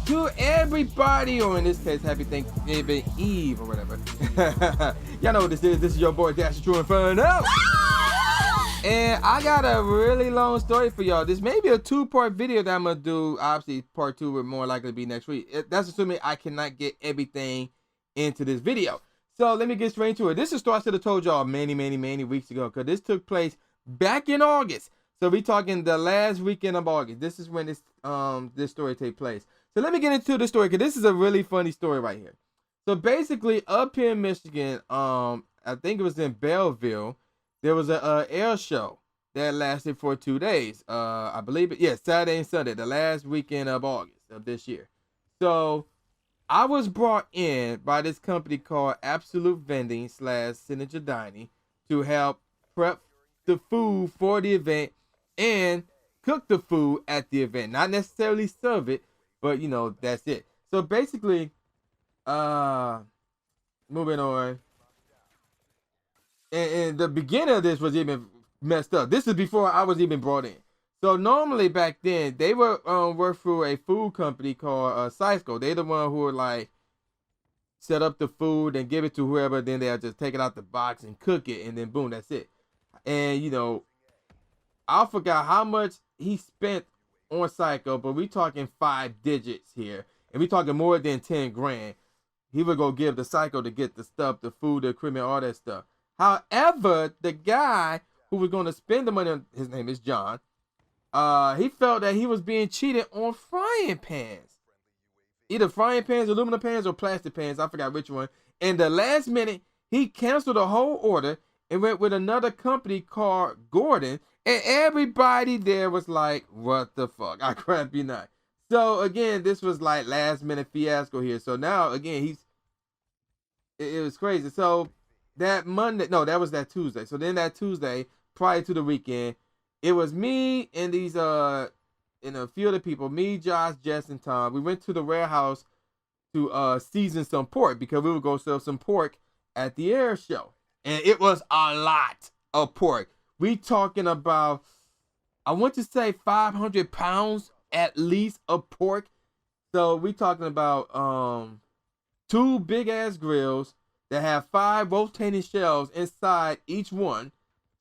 to everybody, or in this case, happy Thanksgiving Eve or whatever. Y'all know what this is. This is your boy Dash Tru Inferno. And I got a really long story for y'all. This may be a two-part video that I'm going to do. Obviously, part two would more likely be next week. That's assuming I cannot get everything into this video. So let me get straight into it. This is a story I should have told y'all many weeks ago, because this took place back in August. So we talking the last weekend of August. This is when this story take place. So let me get into the story, because this is a really funny story right here. So basically, up here in Michigan, I think it was in Belleville, there was a air show that lasted for 2 days. I believe it, yeah, Saturday and Sunday, the last weekend of August of this year. So I was brought in by this company called Absolute Vending / Signature Dining to help prep the food for the event and cook the food at the event. Not necessarily serve it, but you know, that's it. So basically, moving on. And the beginning of this was even messed up. This is before I was even brought in. So normally back then, they would work through a food company called Cisco. They're the one who would like set up the food and give it to whoever. Then they'll just take it out the box and cook it, and then boom, that's it. And you know, I forgot how much he spent on Psycho, but we talking 5 digits here, and we talking more than 10 grand. He would go give the Psycho to get the stuff, the food, the equipment, all that stuff. However, the guy who was going to spend the money on, his name is John, he felt that he was being cheated on frying pans. Either frying pans, aluminum pans, or plastic pans. I forgot which one. And the last minute, he canceled the whole order and went with another company called Gordon. And everybody there was like, what the fuck? I crap you not. So again, this was like last minute fiasco here. So now again, it was crazy. So that Monday, no, that was that Tuesday. So then that Tuesday, prior to the weekend, it was me and these and a few other people, me, Josh, Jess, and Tom. We went to the warehouse to season some pork, because we would go sell some pork at the air show. And it was a lot of pork. We talking about, I want to say 500 pounds at least of pork. So we talking about 2 big ass grills that have 5 rotating shelves inside each one.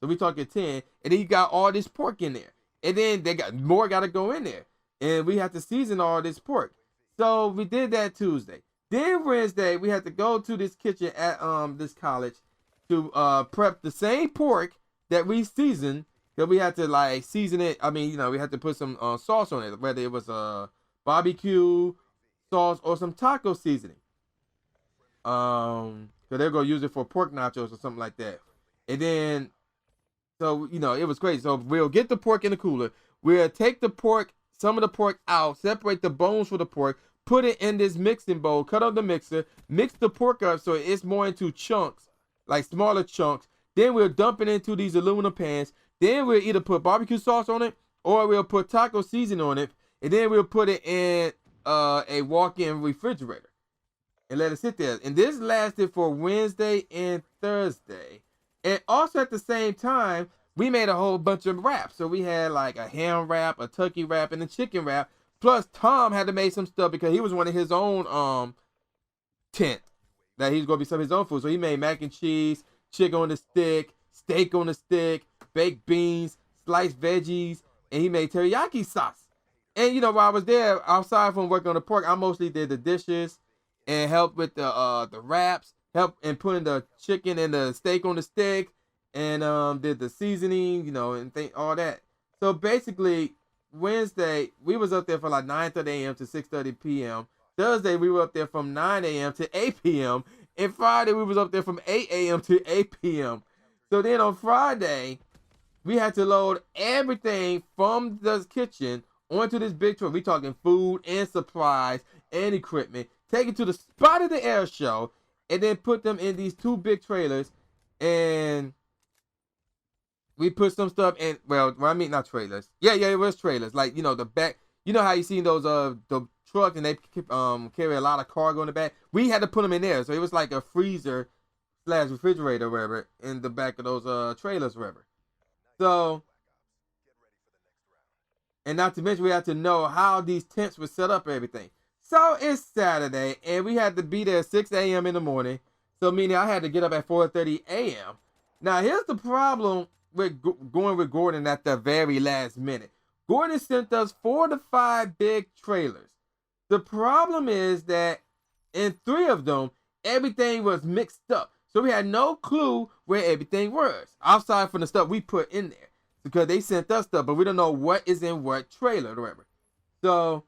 So we talking 10. And then you got all this pork in there. And then they got more got to go in there. And we have to season all this pork. So we did that Tuesday. Then Wednesday, we had to go to this kitchen at this college to prep the same pork that we seasoned. That we had to like season it. I mean, you know, we had to put some sauce on it, whether it was barbecue sauce or some taco seasoning. So they're gonna use it for pork nachos or something like that. And then, so you know, it was crazy. So we'll get the pork in the cooler. We'll take the pork, some of the pork out, separate the bones for the pork, put it in this mixing bowl, cut up the mixer, mix the pork up so it's more into chunks, like smaller chunks. Then we'll dump it into these aluminum pans. Then we'll either put barbecue sauce on it, or we'll put taco seasoning on it, and then we'll put it in a walk-in refrigerator and let it sit there. And this lasted for Wednesday and Thursday. And also at the same time, we made a whole bunch of wraps. So we had like a ham wrap, a turkey wrap, and a chicken wrap. Plus Tom had to make some stuff because he was wanting his own tent that he's gonna be some of his own food. So he made mac and cheese, chicken on the stick, steak on the stick, baked beans, sliced veggies, and he made teriyaki sauce. And you know, while I was there, outside from working on the pork, I mostly did the dishes and helped with the wraps, helped in putting the chicken and the steak on the stick, and did the seasoning, you know, and all that. So basically, Wednesday we was up there from like 9:30 a.m. to 6:30 p.m. Thursday we were up there from 9 a.m. to 8 p.m. And Friday we was up there from 8 a.m. to 8 p.m. So then on Friday, we had to load everything from the kitchen onto this big truck. We talking food and supplies and equipment. Take it to the spot of the air show, and then put them in these 2 big trailers. And we put some stuff in. Well, I mean not trailers. Yeah, it was trailers. Like, you know, the back. You know how you seen those the trucks and they carry a lot of cargo in the back. We had to put them in there, so it was like a freezer / refrigerator, or whatever, in the back of those trailers, or whatever. So, and not to mention, we had to know how these tents were set up and everything. So it's Saturday, and we had to be there at 6 a.m. in the morning. So meaning I had to get up at 4:30 a.m. Now here's the problem with going with Gordon at the very last minute. Gordon sent us 4 to 5 big trailers. The problem is that in 3 of them, everything was mixed up. So we had no clue where everything was, outside from the stuff we put in there. Because they sent us stuff, but we don't know what is in what trailer or whatever. So,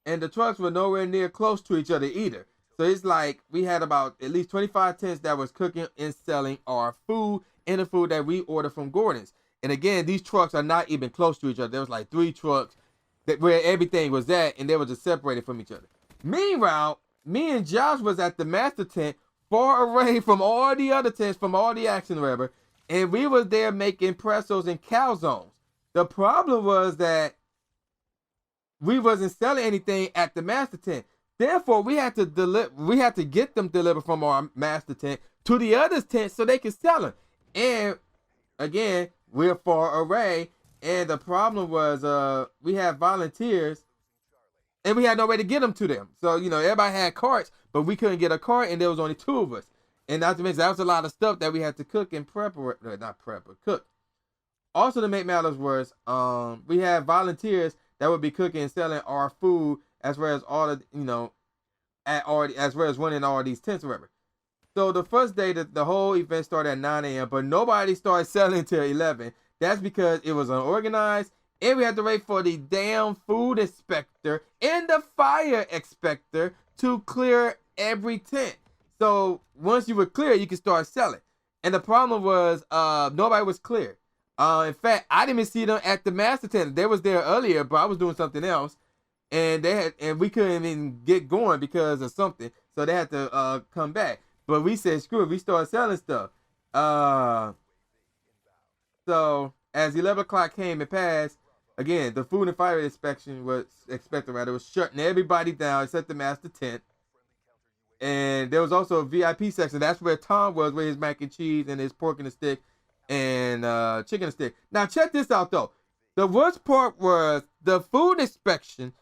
and the trucks were nowhere near close to each other either. So it's like we had about at least 25 tents that was cooking and selling our food and the food that we ordered from Gordon's. And again, these trucks are not even close to each other. There was like 3 trucks that where everything was at, and they were just separated from each other. Meanwhile, me and Josh was at the master tent, far away from all the other tents, from all the action, whatever. And we was there making pretzels and calzones. The problem was that we wasn't selling anything at the master tent. Therefore, we had to get them delivered from our master tent to the other tent so they could sell them. And again, we're far away. And the problem was we had volunteers and we had no way to get them to them. So, everybody had carts, but we couldn't get a cart, and there was only 2 of us. And not to mention, that was a lot of stuff that we had to cook and cook. Also, to make matters worse, we had volunteers that would be cooking and selling our food, as well as all the, as well as running all these tents or whatever. So the first day, the whole event started at 9 a.m., but nobody started selling until 11. That's because it was unorganized, and we had to wait for the damn food inspector and the fire inspector to clear every tent. So once you were clear, you could start selling. And the problem was nobody was clear. In fact, I didn't even see them at the master tent. They was there earlier, but I was doing something else. And we couldn't even get going because of something. So they had to come back. But we said, screw it, we started selling stuff. So as 11 o'clock came and passed, again, the food and fire inspection was shutting everybody down except the master tent. And there was also a VIP section. That's where Tom was, with his mac and cheese and his pork and a stick and chicken and stick. Now, check this out, though. The worst part was the food inspection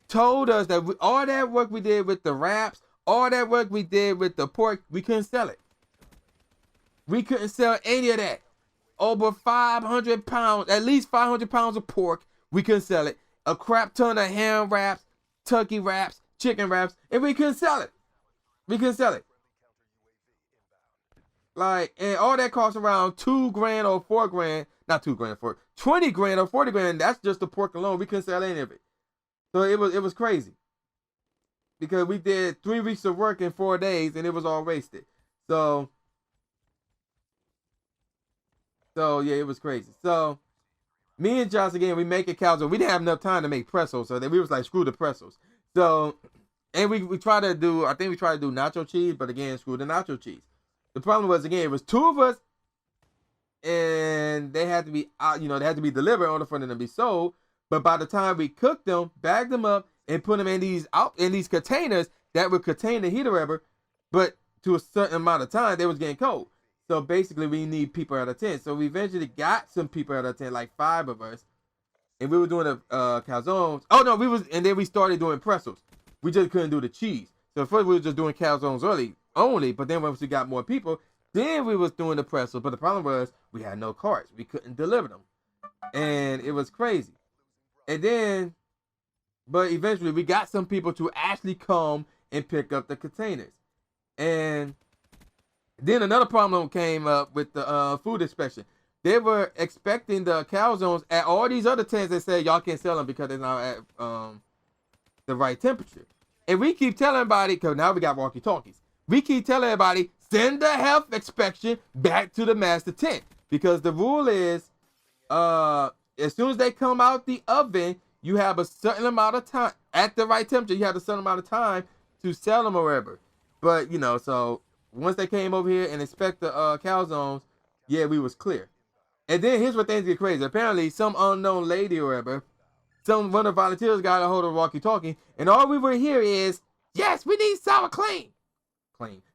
told us that all that work we did with the wraps, all that work we did with the pork, we couldn't sell it. We couldn't sell any of that. Over 500 pounds, at least 500 pounds of pork, we couldn't sell it. A crap ton of ham wraps, turkey wraps, chicken wraps, and we couldn't sell it. We couldn't sell it. Like, and all that costs around $2,000 or $4,000. Not $2,000, for $20,000 or $40,000. That's just the pork alone. We couldn't sell any of it. So it was crazy. Because we did 3 weeks of work in 4 days, and it was all wasted. So yeah, it was crazy. So me and Josh, again, we make a calzone. We didn't have enough time to make pretzels, so then we was like, screw the pretzels. So, and we tried to do, I think we tried to do nacho cheese, but again, screw the nacho cheese. The problem was, again, it was 2 of us, and they had to be out, they had to be delivered in order for them to be sold. But by the time we cooked them, bagged them up, and put them in these containers that would contain the heat or whatever, but to a certain amount of time, they was getting cold. So basically, we need people out of tent. So we eventually got some people out of tent, like 5 of us, and we were doing the calzones. Oh no, and then we started doing pretzels. We just couldn't do the cheese. So first we were just doing calzones only, but then once we got more people, then we was doing the pretzels. But the problem was we had no carts. We couldn't deliver them, and it was crazy. And then, but eventually we got some people to actually come and pick up the containers. And then another problem came up with the food inspection. They were expecting the calzones at all these other tents that said y'all can't sell them because they're not at the right temperature. And we keep telling everybody, because now we got walkie-talkies, we keep telling everybody, send the health inspection back to the master tent. Because the rule is, as soon as they come out the oven, you have a certain amount of time, at the right temperature, you have a certain amount of time to sell them or whatever. But, so once they came over here and inspect the calzones, yeah, we was clear. And then here's where things get crazy. Apparently, some unknown lady or whatever, one of the volunteers got a hold of walkie-talkie, and all we would hear is, yes, we need sour cream.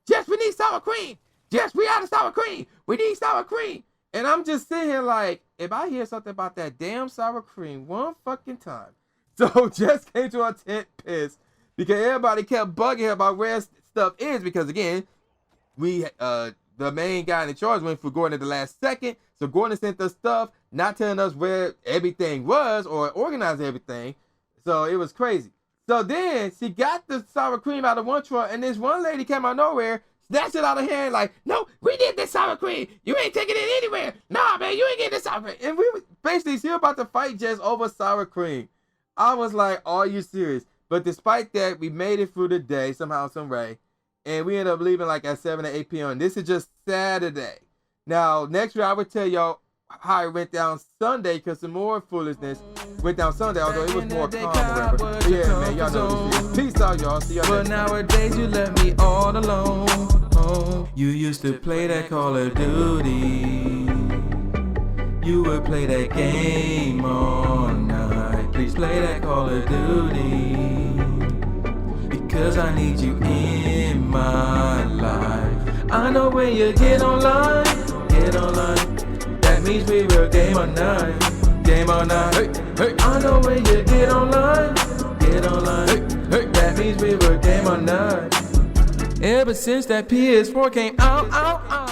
Yes, we need sour cream. Yes, we out of sour cream. We need sour cream. And I'm just sitting here like, if I hear something about that damn sour cream one fucking time. So Jess came to our tent pissed because everybody kept bugging her about where stuff is. Because again, the main guy in charge went for Gordon at the last second. So Gordon sent us stuff, not telling us where everything was or organizing everything. So it was crazy. So then she got the sour cream out of one truck, and this one lady came out of nowhere, snatched it out of her hand, like, no, we did this sour cream. You ain't taking it anywhere. Nah, man, you ain't getting this sour cream. And we basically, she was about to fight Jess over sour cream. I was like, are you serious? But despite that, we made it through the day, somehow, some way. And we ended up leaving like at 7 or 8 p.m. And this is just Saturday. Now, next week, I would tell y'all how it went down Sunday, because some more foolishness went down Sunday, although it was more calm or whatever. Yeah, man, y'all know this is. Peace out, y'all. See y'all next time. But nowadays, you left me all alone. Oh, you used to play that Call of Duty. You would play that game all night. Please play that Call of Duty, because I need you in my life. I know when you get online, that means we will game all night. Hey, hey. I know when you get online, hey, hey. That means we will game all night. Ever since that PS4 came out.